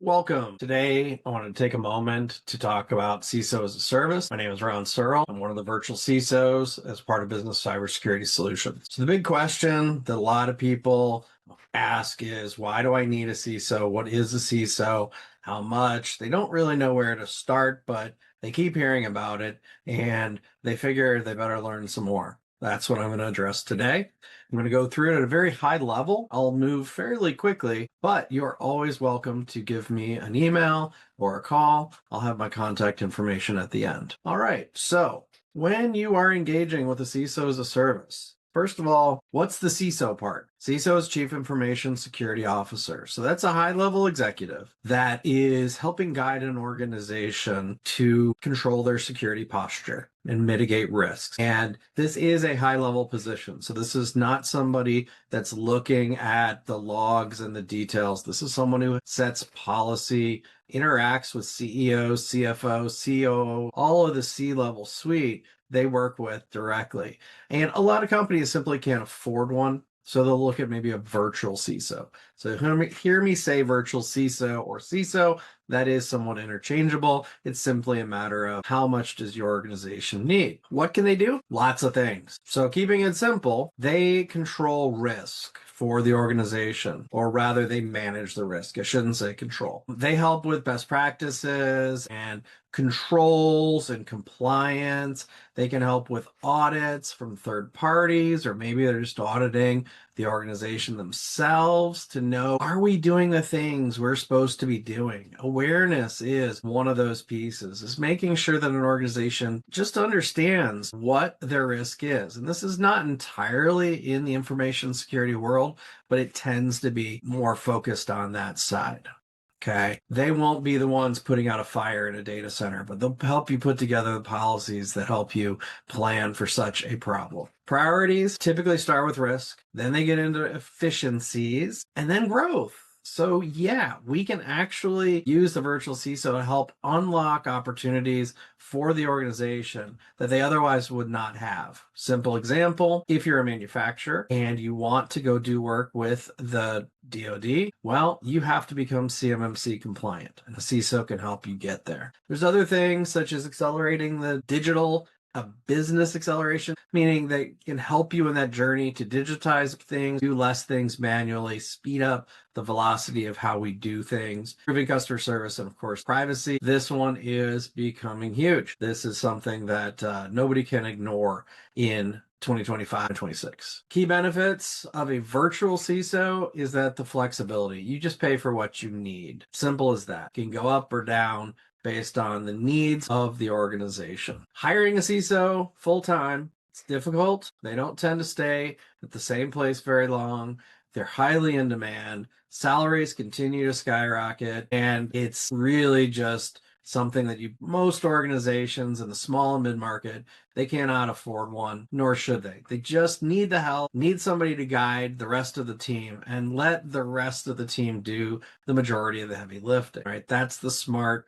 Welcome. Today, I want to take a moment to talk about CISO as a service. My name is Ron Searle. I'm one of the virtual CISOs as part of Business Cybersecurity Solutions. So the big question that a lot of people ask is, why do I need a CISO? What is a CISO? How much? They don't really know where to start, but they keep hearing about it and they figure they better learn some more. That's what I'm going to address today. I'm going to go through it at a very high level. I'll move fairly quickly, but you're always welcome to give me an email or a call. I'll have my contact information at the end. All right. So when you are engaging with a CISO as a service, first of all, what's the CISO part? CISO is Chief Information Security Officer. So that's a high-level executive that is helping guide an organization to control their security posture and mitigate risks. And this is a high-level position. So this is not somebody that's looking at the logs and the details. This is someone who sets policy, interacts with CEOs, CFOs, COO, all of the C-level suite they work with directly. And a lot of companies simply can't afford one. So they'll look at maybe a virtual CISO. So hear me say virtual CISO or CISO, that is somewhat interchangeable. It's simply a matter of how much does your organization need? What can they do? Lots of things. So keeping it simple, they control risk for the organization, or rather they manage the risk. I shouldn't say control. They help with best practices and controls and compliance. They can help with audits from third parties, or maybe they're just auditing the organization themselves to know, are we doing the things we're supposed to be doing? Awareness is one of those pieces, is making sure that an organization just understands what their risk is. And this is not entirely in the information security world, but it tends to be more focused on that side. Okay. They won't be the ones putting out a fire in a data center, but they'll help you put together the policies that help you plan for such a problem. Priorities typically start with risk, then they get into efficiencies, and then growth. So yeah, we can actually use the virtual CISO to help unlock opportunities for the organization that they otherwise would not have. Simple example, if you're a manufacturer and you want to go do work with the DoD, well, you have to become CMMC compliant, and a CISO can help you get there. There's other things such as accelerating the digital business acceleration, meaning they can help you in that journey to digitize things, do less things manually, speed up the velocity of how we do things, improving customer service, and of course, privacy. This one is becoming huge. This is something that nobody can ignore in 2025 and 26. Key benefits of a virtual CISO is that the flexibility. You just pay for what you need. Simple as that. You can go up or down based on the needs of the organization. Hiring a CISO full-time, it's difficult. They don't tend to stay at the same place very long. They're highly in demand. Salaries continue to skyrocket, and it's really just something that most organizations in the small and mid-market, they cannot afford one, nor should they. They just need the help, need somebody to guide the rest of the team and let the rest of the team do the majority of the heavy lifting, right? That's the smart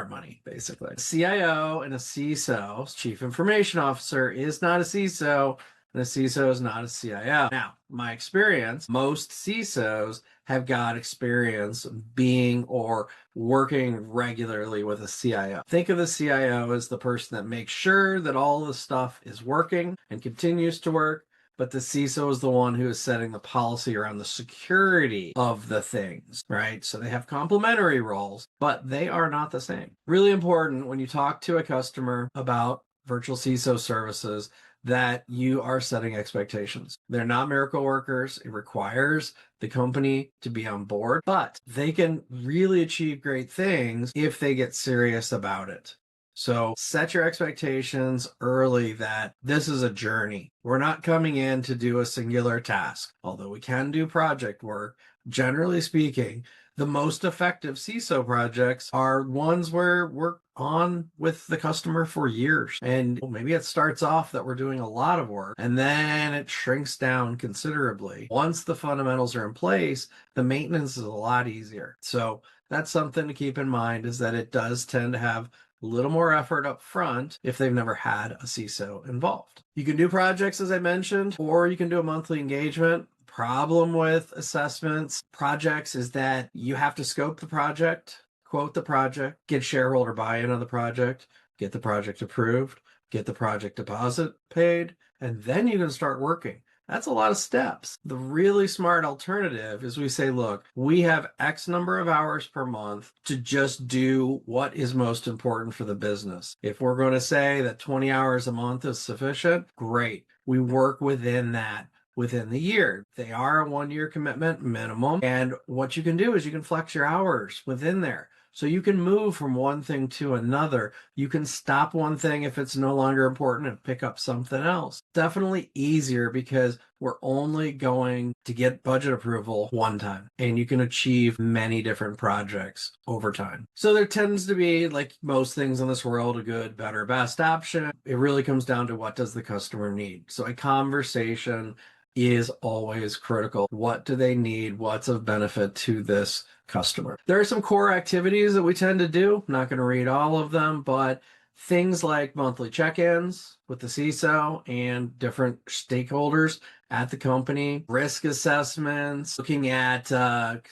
money, basically. A CIO and a CISO, Chief Information Officer, is not a CISO, and a CISO is not a CIO. Now, my experience, most CISOs have got experience being or working regularly with a CIO. Think of the CIO as the person that makes sure that all the stuff is working and continues to work, but the CISO is the one who is setting the policy around the security of the things, right? So they have complementary roles, but they are not the same. Really important when you talk to a customer about virtual CISO services that you are setting expectations. They're not miracle workers. It requires the company to be on board, but they can really achieve great things if they get serious about it. So set your expectations early that this is a journey. We're not coming in to do a singular task, although we can do project work. Generally speaking, the most effective CISO projects are ones where we're on with the customer for years. And maybe it starts off that we're doing a lot of work and then it shrinks down considerably. Once the fundamentals are in place, the maintenance is a lot easier. So that's something to keep in mind, is that it does tend to have a little more effort up front if they've never had a CISO involved. You can do projects, as I mentioned, or you can do a monthly engagement. problem with assessments projects is that you have to scope the project, quote the project, get shareholder buy-in on the project, get the project approved, get the project deposit paid, and then you can start working. That's a lot of steps. The really smart alternative is we say, look, we have X number of hours per month to just do what is most important for the business. If we're going to say that 20 hours a month is sufficient, great. We work within that within the year. They are a 1-year commitment minimum. And what you can do is you can flex your hours within there. So you can move from one thing to another. You can stop one thing if it's no longer important and pick up something else. Definitely easier because we're only going to get budget approval one time, and you can achieve many different projects over time. So there tends to be, like most things in this world, a good, better, best option. It really comes down to what does the customer need. So a conversation is always critical. What do they need? What's of benefit to this customer? There are some core activities that we tend to do. I'm not going to read all of them, but things like monthly check-ins with the CISO and different stakeholders at the company, risk assessments, looking at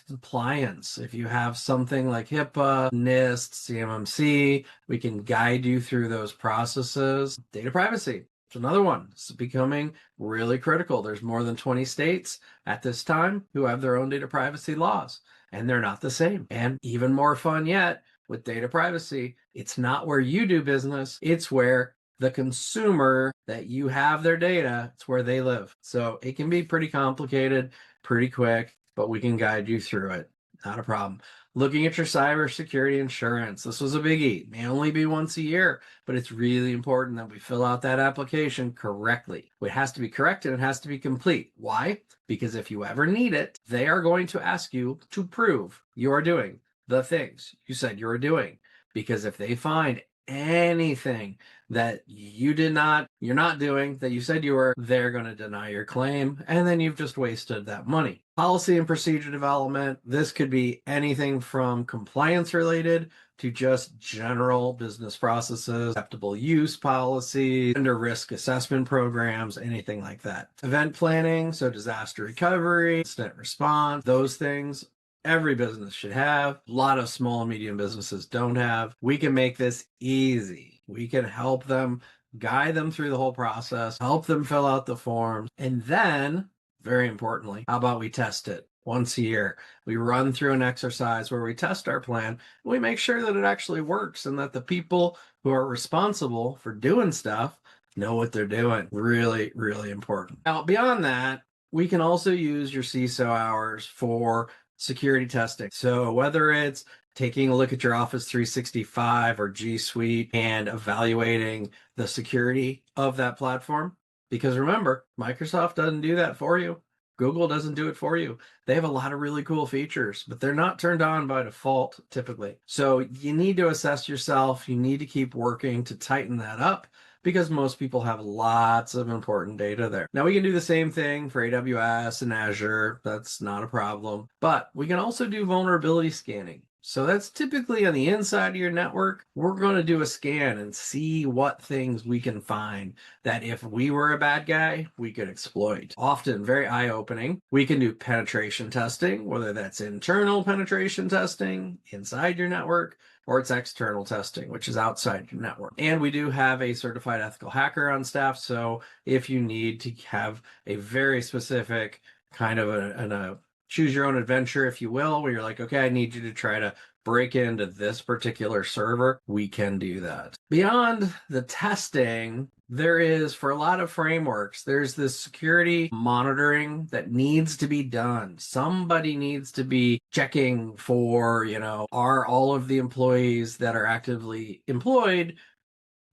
compliance. If you have something like HIPAA, NIST, CMMC, we can guide you through those processes. Data privacy. It's another one. It's becoming really critical. There's more than 20 states at this time who have their own data privacy laws, and they're not the same. And even more fun yet, with data privacy, it's not where you do business, it's where the consumer that you have their data, it's where they live. So it can be pretty complicated, pretty quick, but we can guide you through it. Not a problem. Looking at your cybersecurity insurance. This was a biggie. It may only be once a year, but it's really important that we fill out that application correctly. It has to be correct and it has to be complete. Why? Because if you ever need it, they are going to ask you to prove you are doing the things you said you were doing. Because if they find anything that you're not doing, that you said you were, they're going to deny your claim, and then you've just wasted that money. Policy and procedure development. This could be anything from compliance related to just general business processes, acceptable use policies, vendor risk assessment programs, anything like that. Event planning, so disaster recovery, incident response, those things. Every business should have. A lot of small and medium businesses don't have. We can make this easy. We can help them, guide them through the whole process, help them fill out the forms, and then, very importantly, how about we test it once a year? We run through an exercise where we test our plan, and we make sure that it actually works and that the people who are responsible for doing stuff know what they're doing. Really, really important. Now, beyond that, we can also use your CISO hours for security testing. So whether it's taking a look at your Office 365 or G Suite and evaluating the security of that platform, because remember, Microsoft doesn't do that for you. Google doesn't do it for you. They have a lot of really cool features, but they're not turned on by default typically. So you need to assess yourself. You need to keep working to tighten that up, because most people have lots of important data there. Now we can do the same thing for AWS and Azure. That's not a problem. But we can also do vulnerability scanning. So that's typically on the inside of your network. We're going to do a scan and see what things we can find that if we were a bad guy, we could exploit. Often very eye-opening. We can do penetration testing, whether that's internal penetration testing inside your network, or it's external testing, which is outside your network. And we do have a certified ethical hacker on staff. So if you need to have a very specific kind of a choose your own adventure, if you will, where you're like, okay, I need you to try to break into this particular server, we can do that. Beyond the testing, there is, for a lot of frameworks, there's this security monitoring that needs to be done. Somebody needs to be checking for, are all of the employees that are actively employed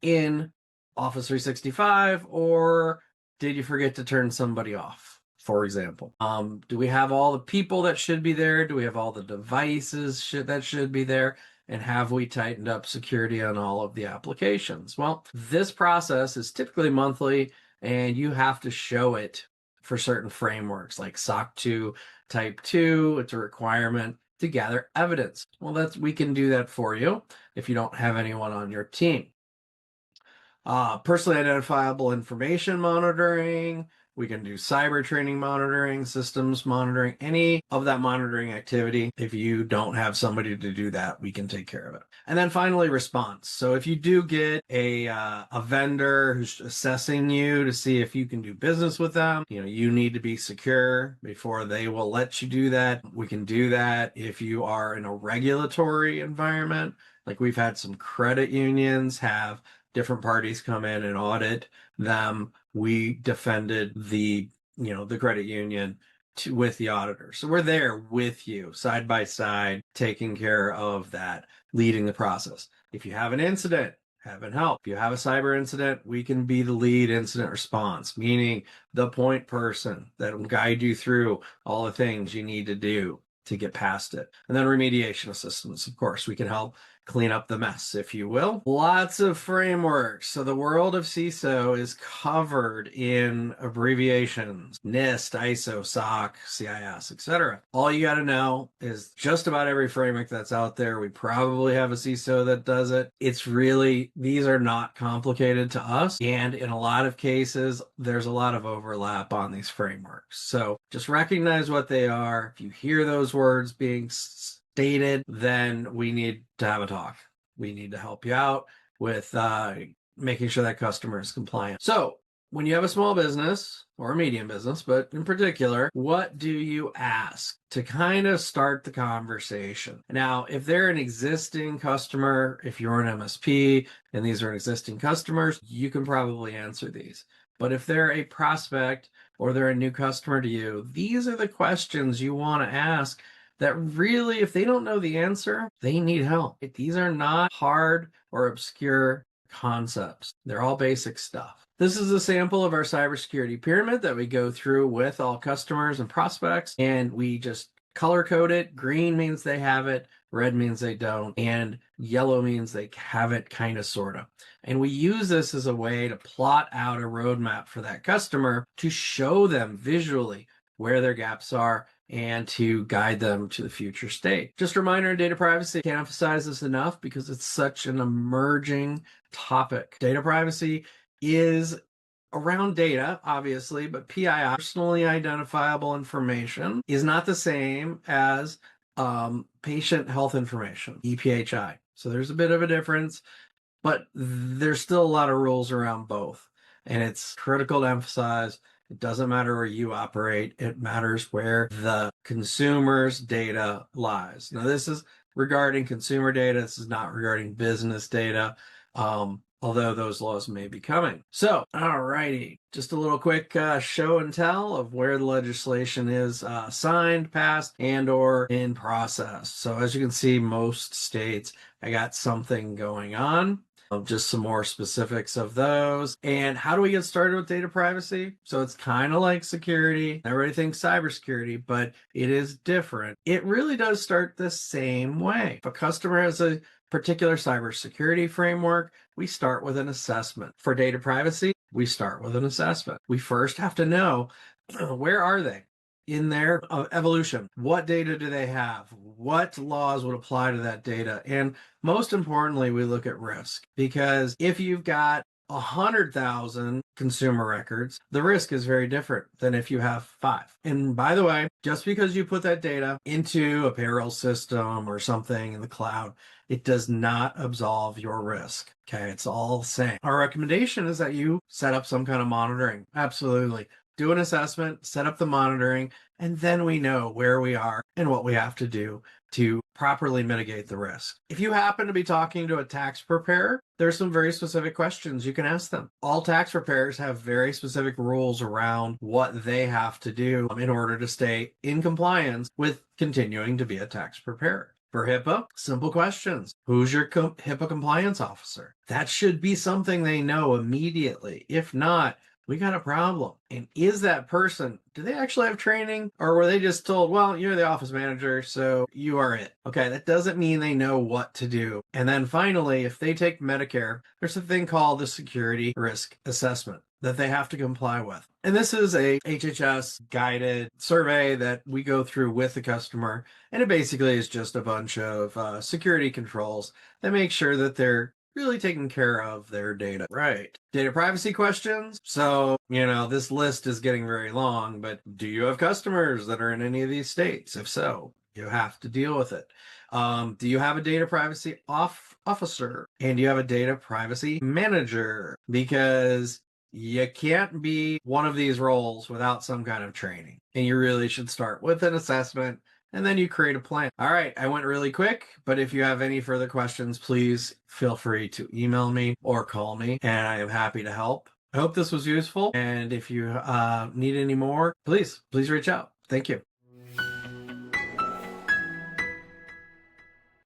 in Office 365, or did you forget to turn somebody off? For example, do we have all the people that should be there? Do we have all the devices that should be there? And have we tightened up security on all of the applications? Well, this process is typically monthly, and you have to show it for certain frameworks like SOC 2 Type 2. It's a requirement to gather evidence. Well, we can do that for you if you don't have anyone on your team. Personally identifiable information monitoring. We can do cyber training monitoring, systems monitoring, any of that monitoring activity. If you don't have somebody to do that, we can take care of it. And then finally, response. So if you do get a vendor who's assessing you to see if you can do business with them, you need to be secure before they will let you do that. We can do that if you are in a regulatory environment. Like we've had some credit unions have different parties come in and audit them. We defended the credit union with the auditor. So we're there with you, side by side, taking care of that, leading the process. If you have an incident, having help. If you have a cyber incident, we can be the lead incident response, meaning the point person that will guide you through all the things you need to do to get past it. And then remediation assistance, of course, we can help clean up the mess, if you will. Lots of frameworks. So the world of CISO is covered in abbreviations: NIST, ISO, SOC, CIS, etc. All you got to know is just about every framework that's out there. We probably have a CISO that does it. It's really, these are not complicated to us. And in a lot of cases, there's a lot of overlap on these frameworks. So just recognize what they are. If you hear those words being stated, then we need to have a talk. We need to help you out with making sure that customer is compliant. So when you have a small business or a medium business, but in particular, what do you ask to kind of start the conversation? Now, if they're an existing customer, if you're an MSP and these are existing customers, you can probably answer these. But if they're a prospect or they're a new customer to you, these are the questions you want to ask that really, if they don't know the answer, they need help. These are not hard or obscure concepts. They're all basic stuff. This is a sample of our cybersecurity pyramid that we go through with all customers and prospects, and we just color code it. Green means they have it, red means they don't, and yellow means they have it kind of, sort of. And we use this as a way to plot out a roadmap for that customer to show them visually where their gaps are and to guide them to the future state. Just a reminder on data privacy, can't emphasize this enough because it's such an emerging topic. Data privacy is around data, obviously, but PII, personally identifiable information, is not the same as patient health information, EPHI. So there's a bit of a difference, but there's still a lot of rules around both. And it's critical to emphasize, it doesn't matter where you operate. It matters where the consumer's data lies. Now, this is regarding consumer data. This is not regarding business data, although those laws may be coming. So, all righty, just a little quick show and tell of where the legislation is signed, passed, and or in process. So as you can see, most states, I got something going on. Just some more specifics of those. And how do we get started with data privacy? So it's kind of like security. Everybody thinks cybersecurity, but it is different. It really does start the same way. If a customer has a particular cybersecurity framework, we start with an assessment. For data privacy, we start with an assessment. We first have to know, where are they in their evolution? What data do they have? What laws would apply to that data? And most importantly, we look at risk, because if you've got 100,000 consumer records, the risk is very different than if you have 5. And by the way, just because you put that data into a payroll system or something in the cloud, it does not absolve your risk. Okay, it's all the same. Our recommendation is that you set up some kind of monitoring. Absolutely. Do an assessment, set up the monitoring, and then we know where we are and what we have to do to properly mitigate the risk. If you happen to be talking to a tax preparer, there's some very specific questions you can ask them. All tax preparers have very specific rules around what they have to do in order to stay in compliance with continuing to be a tax preparer. For HIPAA, simple questions. Who's your HIPAA compliance officer? That should be something they know immediately. If not, we got a problem. And is that person, do they actually have training, or were they just told, well, you're the office manager, so you are it? Okay, that doesn't mean they know what to do. And then finally, if they take Medicare, there's a thing called the security risk assessment that they have to comply with. And this is a HHS guided survey that we go through with the customer. And it basically is just a bunch of security controls that make sure that they're really taking care of their data. Right. Data privacy questions. So, this list is getting very long, but do you have customers that are in any of these states? If so, you have to deal with it. Do you have a data privacy officer? And do you have a data privacy manager? Because you can't be one of these roles without some kind of training. And you really should start with an assessment and then you create a plan. All right, I went really quick, but if you have any further questions, please feel free to email me or call me, and I am happy to help. I hope this was useful. And if you need any more, please reach out. Thank you.